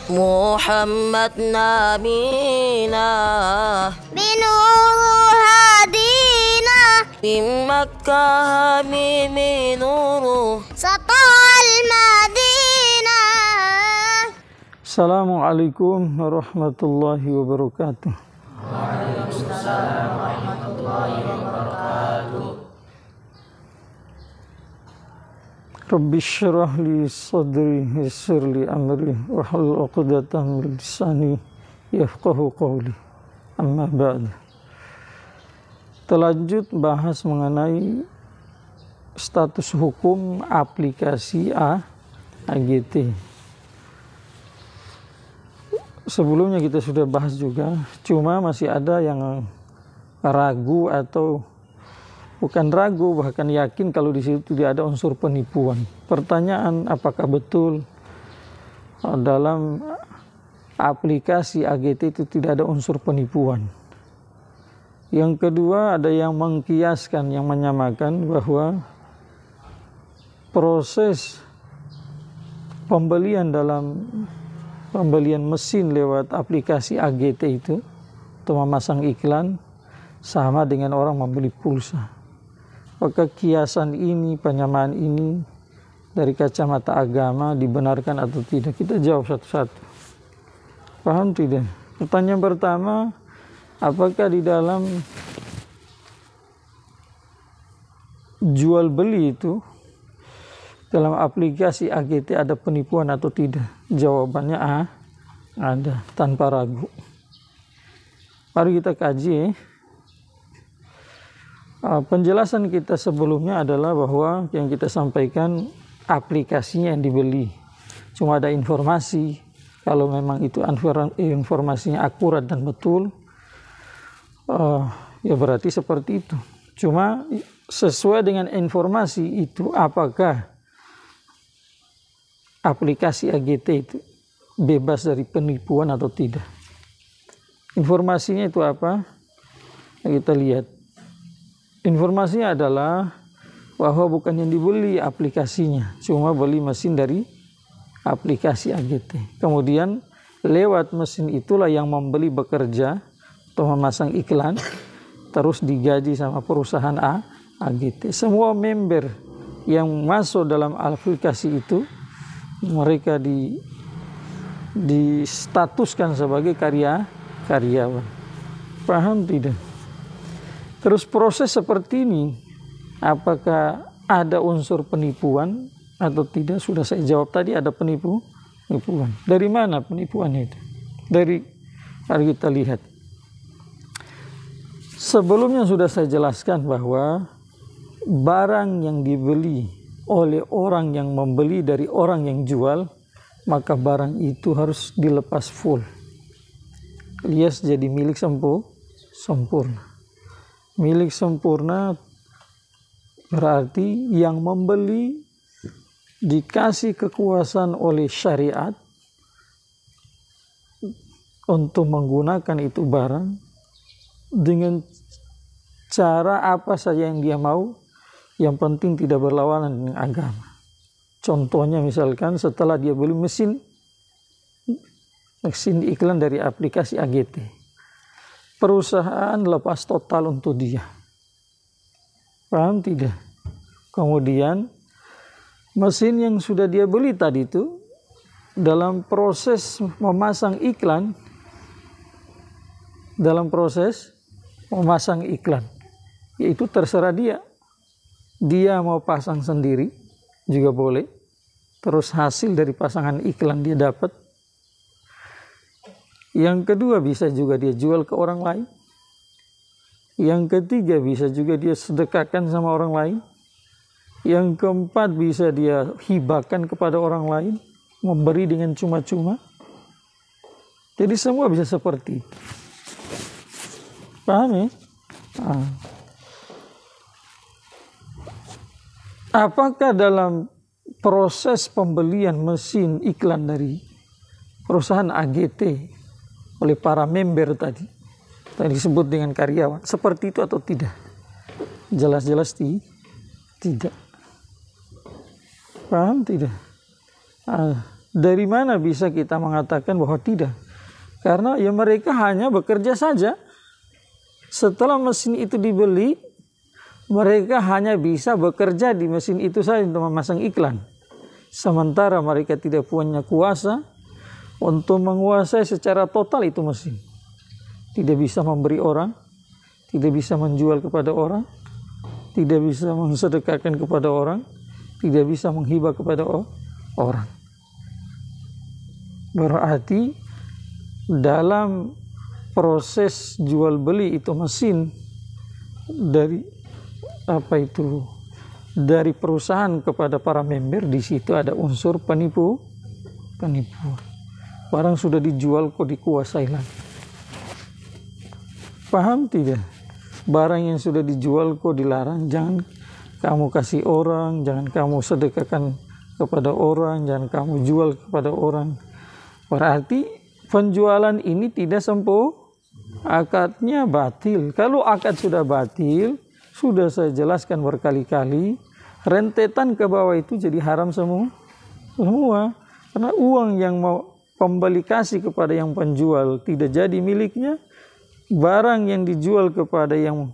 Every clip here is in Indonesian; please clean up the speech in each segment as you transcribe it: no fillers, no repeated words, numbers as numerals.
محمد نبينا بنور هدينا من مكة حبيب نور سطع المدينة. Assalamualaikum warahmatullahi wabarakatuh. Waalaikumsalam warahmatullahi wabarakatuh. Rabbi syrah li sadri yassir li amri wahlul 'uqdatam min lisani yafqahu qawli. Amma ba'd. Terlanjut bahas mengenai status hukum aplikasi AGT. Sebelumnya kita sudah bahas juga, cuma masih ada yang ragu atau bukan ragu, bahkan yakin kalau di situ tidak ada unsur penipuan. Pertanyaan, apakah betul dalam aplikasi AGT itu tidak ada unsur penipuan? Yang kedua, ada yang mengkiaskan, yang menyamakan bahwa proses pembelian mesin lewat aplikasi AGT itu atau memasang iklan sama dengan orang membeli pulsa. Apakah kiasan ini, penyamaan ini dari kacamata agama dibenarkan atau tidak? Kita jawab satu-satu. Paham tidak? Pertanyaan pertama, apakah di dalam jual beli itu, dalam aplikasi AGT ada penipuan atau tidak? Jawabannya ada, tanpa ragu. Mari kita kaji. Penjelasan kita sebelumnya adalah bahwa yang kita sampaikan aplikasinya yang dibeli. Cuma ada informasi, kalau memang itu informasinya akurat dan betul, ya berarti seperti itu. Cuma sesuai dengan informasi itu, apakah aplikasi AGT itu bebas dari penipuan atau tidak? Informasinya itu apa? Kita lihat. Informasinya adalah bahwa bukan yang dibeli aplikasinya, cuma beli mesin dari aplikasi AGT. Kemudian lewat mesin itulah yang membeli bekerja atau memasang iklan, terus digaji sama perusahaan AGT. Semua member yang masuk dalam aplikasi itu, mereka distatuskan sebagai karyawan. Paham tidak? Terus proses seperti ini, apakah ada unsur penipuan atau tidak? Sudah saya jawab tadi, ada penipuan. Dari mana penipuannya itu? Mari kita lihat. Sebelumnya sudah saya jelaskan bahwa barang yang dibeli oleh orang yang membeli dari orang yang jual, maka barang itu harus dilepas full, alias jadi milik sempurna. Milik sempurna berarti yang membeli dikasih kekuasaan oleh syariat untuk menggunakan itu barang dengan cara apa saja yang dia mau, yang penting tidak berlawanan dengan agama. Contohnya misalkan setelah dia beli mesin iklan dari aplikasi AGT, perusahaan lepas total untuk dia. Paham tidak? Kemudian mesin yang sudah dia beli tadi itu, dalam proses memasang iklan, yaitu terserah dia. Dia mau pasang sendiri juga boleh. Terus hasil dari pasangan iklan dia dapat. Yang kedua, bisa juga dia jual ke orang lain. Yang ketiga, bisa juga dia sedekahkan sama orang lain. Yang keempat, bisa dia hibahkan kepada orang lain, memberi dengan cuma-cuma. Jadi semua bisa seperti itu. Paham ya? Apakah dalam proses pembelian mesin iklan dari perusahaan AGT oleh para member tadi disebut dengan karyawan, seperti itu atau tidak? Jelas-jelas tidak. Paham tidak? Dari mana bisa kita mengatakan bahwa tidak? Karena ya mereka hanya bekerja saja. Setelah mesin itu dibeli, mereka hanya bisa bekerja di mesin itu saja untuk memasang iklan. Sementara mereka tidak punya kuasa untuk menguasai secara total itu mesin. Tidak bisa memberi orang, tidak bisa menjual kepada orang, tidak bisa mensedekahkan kepada orang, tidak bisa menghibah kepada orang. Berarti dalam proses jual beli itu mesin dari perusahaan kepada para member, di situ ada unsur penipuan. Barang sudah dijual kok dikuasai lagi. Paham tidak? Barang yang sudah dijual kok dilarang, jangan kamu kasih orang, jangan kamu sedekahkan kepada orang, jangan kamu jual kepada orang. Berarti penjualan ini tidak akadnya batil. Kalau akad sudah batil, sudah saya jelaskan berkali-kali, rentetan ke bawah itu jadi haram semua. Karena uang yang mau pembeli kasih kepada yang penjual tidak jadi miliknya, barang yang dijual kepada yang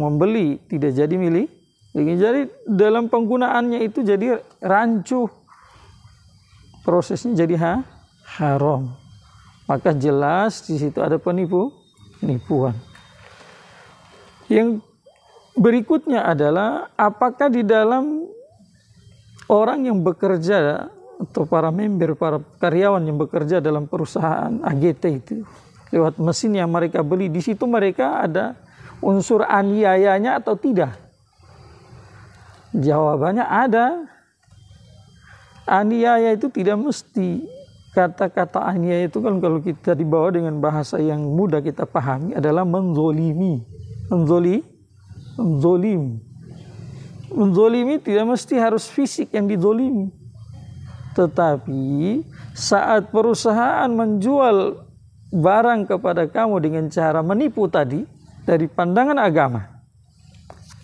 membeli tidak jadi milik. Jadi dalam penggunaannya itu jadi rancu, prosesnya jadi haram. Maka jelas di situ ada penipuan. Yang berikutnya adalah apakah di dalam orang yang bekerja atau para member, para karyawan yang bekerja dalam perusahaan AGT itu lewat mesin yang mereka beli, di situ mereka ada unsur aniayanya atau tidak? Jawabannya ada. Aniaya itu tidak mesti. Kata-kata aniaya itu kan kalau kita dibawa dengan bahasa yang mudah kita pahami adalah menzolimi. Menzolimi tidak mesti harus fisik yang dizolimi. Tetapi saat perusahaan menjual barang kepada kamu dengan cara menipu tadi, dari pandangan agama,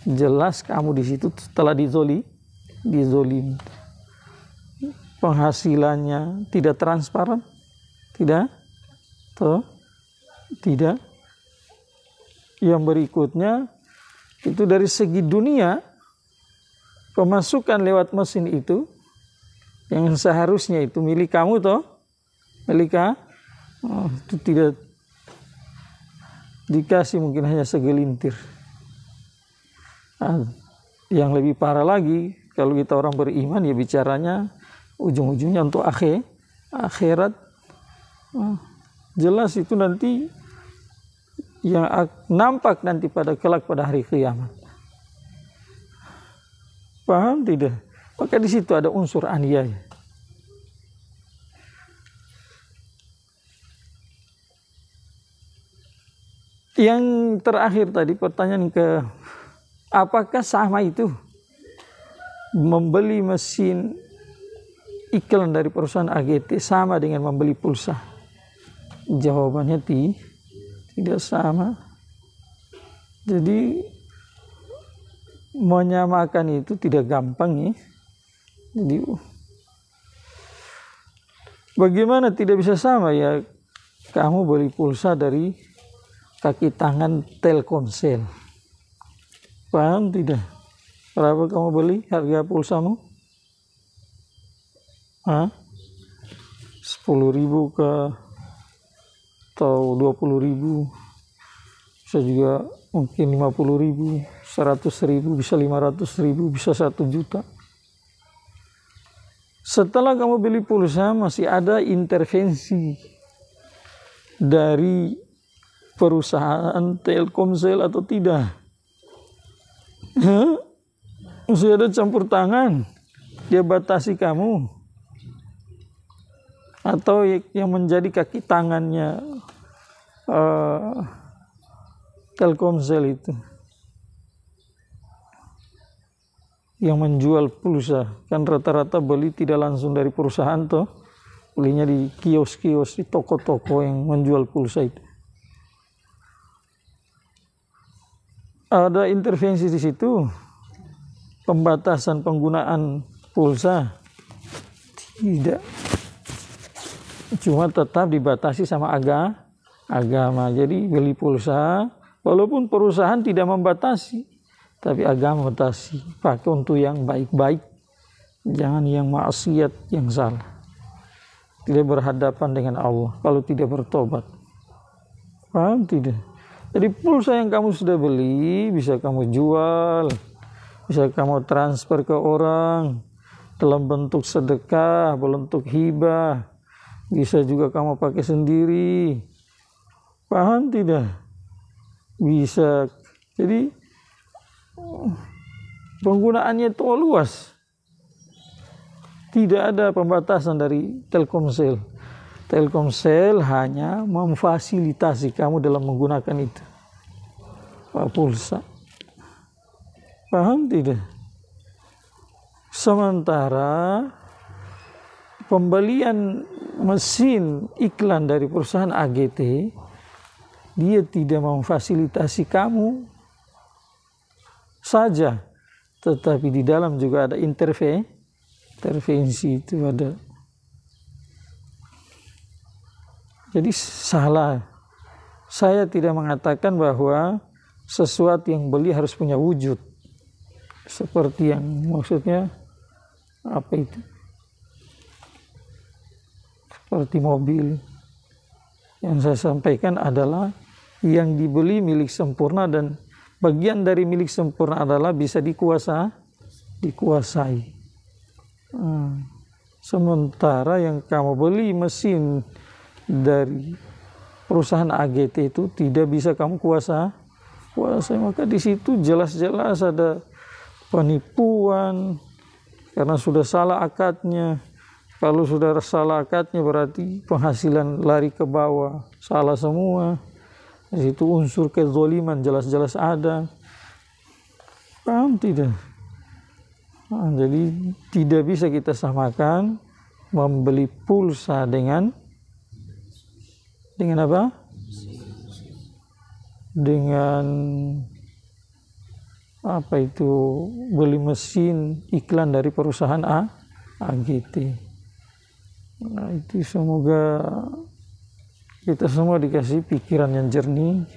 jelas kamu di situ telah dizolimi. Penghasilannya tidak transparan, tidak. Yang berikutnya itu dari segi dunia, pemasukan lewat mesin itu yang seharusnya itu milik kamu itu tidak dikasih, mungkin hanya segelintir. Yang lebih parah lagi, kalau kita orang beriman ya bicaranya ujung-ujungnya untuk akhirat. Jelas itu nanti yang nampak nanti kelak pada hari kiamat. Paham tidak? Maka di situ ada unsur aniaya. Yang terakhir tadi pertanyaan apakah sama itu membeli mesin iklan dari perusahaan AGT sama dengan membeli pulsa? Jawabannya tidak sama. Jadi menyamakan itu tidak gampang ya. Jadi bagaimana tidak bisa sama ya? Kamu beli pulsa dari kaki tangan Telkomsel. Paham tidak? Berapa kamu beli harga pulsamu? 10.000 ke atau 20.000, bisa juga mungkin 50.000, 100.000, bisa 500.000, bisa 1 juta. Setelah kamu beli pulsa masih ada intervensi dari perusahaan Telkomsel atau tidak? Masih ada campur tangan, dia batasi kamu. Atau yang menjadi kaki tangannya Telkomsel itu yang menjual pulsa, kan rata-rata beli tidak langsung dari perusahaan toh, belinya di kios-kios, di toko-toko yang menjual pulsa itu. Ada intervensi di situ, pembatasan penggunaan pulsa. Tidak. Cuma tetap dibatasi sama agama. Jadi beli pulsa, walaupun perusahaan tidak membatasi, tapi agama membatasi. Pakai untuk yang baik-baik, jangan yang maksiat, yang salah. Tidak berhadapan dengan Allah kalau tidak bertobat. Paham tidak? Jadi pulsa yang kamu sudah beli bisa kamu jual, bisa kamu transfer ke orang dalam bentuk sedekah, bentuk hibah. Bisa juga kamu pakai sendiri. Paham tidak? Bisa. Jadi penggunaannya itu luas. Tidak ada pembatasan dari Telkomsel. Telkomsel hanya memfasilitasi kamu dalam menggunakan itu. Pulsa. Paham tidak? Sementara pembelian mesin iklan dari perusahaan AGT, dia tidak memfasilitasi kamu saja, tetapi di dalam juga ada intervensi itu ada. Jadi salah. Saya tidak mengatakan bahwa sesuatu yang beli harus punya wujud. Seperti yang maksudnya apa itu? Seperti mobil. Yang saya sampaikan adalah yang dibeli milik sempurna, dan bagian dari milik sempurna adalah bisa dikuasai. Sementara yang kamu beli mesin dari perusahaan AGT itu tidak bisa kamu kuasai, maka di situ jelas-jelas ada penipuan karena sudah salah akadnya. Kalau sudah salah akadnya berarti penghasilan lari ke bawah, salah semua. Di situ unsur kezaliman jelas-jelas ada. Paham tidak? Jadi tidak bisa kita samakan membeli pulsa dengan apa? Dengan apa itu, beli mesin iklan dari perusahaan AGT. Nah, itu semoga kita semua dikasih pikiran yang jernih,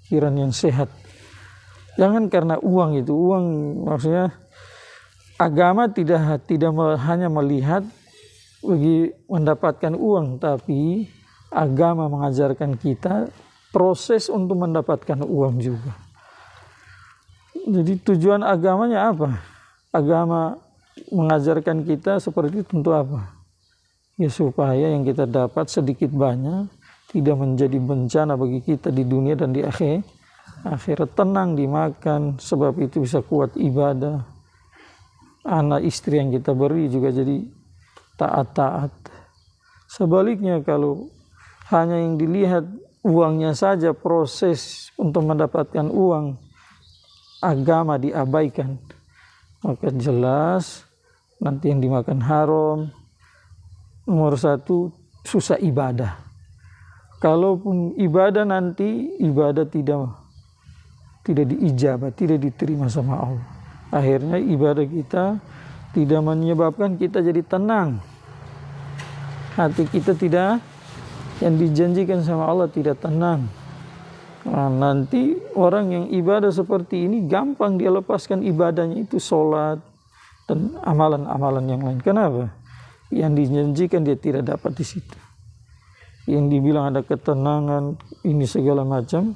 pikiran yang sehat. Jangan karena uang maksudnya agama tidak hanya melihat bagi mendapatkan uang, tapi agama mengajarkan kita proses untuk mendapatkan uang juga. Jadi tujuan agamanya apa? Agama mengajarkan kita seperti itu untuk apa? Ya supaya yang kita dapat sedikit banyak tidak menjadi bencana bagi kita di dunia dan di akhirat. Tenang dimakan, sebab itu bisa kuat ibadah. Anak istri yang kita beri juga jadi taat. Sebaliknya kalau hanya yang dilihat uangnya saja, proses untuk mendapatkan uang, agama diabaikan, maka jelas nanti yang dimakan haram. Nomor satu, susah ibadah. Kalaupun ibadah nanti ibadah tidak diijabah, tidak diterima sama Allah. Akhirnya ibadah kita tidak menyebabkan kita jadi tenang. Hati kita tidak, yang dijanjikan sama Allah tidak tenang. Nah, nanti orang yang ibadah seperti ini gampang dia lepaskan ibadahnya itu, sholat dan amalan-amalan yang lain. Kenapa? Yang dijanjikan dia tidak dapat di situ. Yang dibilang ada ketenangan ini segala macam,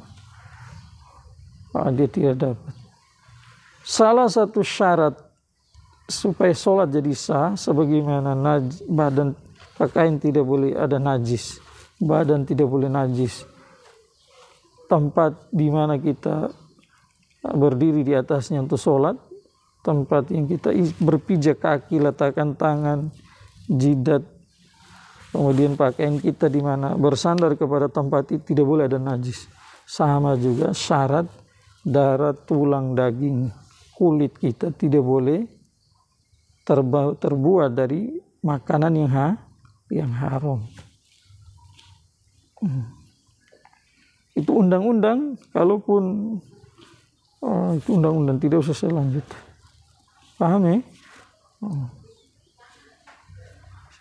dia tidak dapat. Salah satu syarat supaya sholat jadi sah, sebagaimana badan pakaian tidak boleh ada najis, badan tidak boleh najis, tempat di mana kita berdiri di atasnya untuk sholat, tempat yang kita berpijak kaki, letakkan tangan, jidat, kemudian pakaian kita di mana bersandar kepada tempat itu tidak boleh ada najis. Sama juga syarat darah, tulang, daging, kulit kita tidak boleh terbuat dari makanan yang haram. Itu undang-undang, kalaupun itu undang-undang, tidak usah saya lanjut. Paham ya?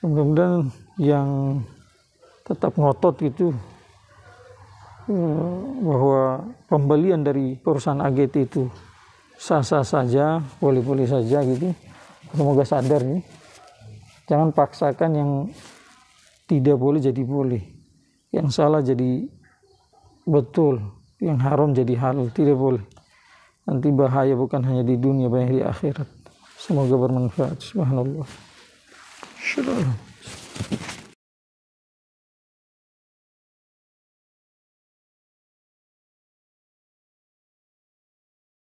Mudah-mudahan yang tetap ngotot gitu bahwa pembelian dari perusahaan AGT itu sah-sah saja, boleh-boleh saja gitu. Semoga sadar nih. Jangan paksakan yang tidak boleh jadi boleh. Yang salah jadi betul, yang haram jadi halal, tidak boleh. Nanti bahaya bukan hanya di dunia, bahaya di akhirat. Semoga bermanfaat. Subhanallah. Syukur.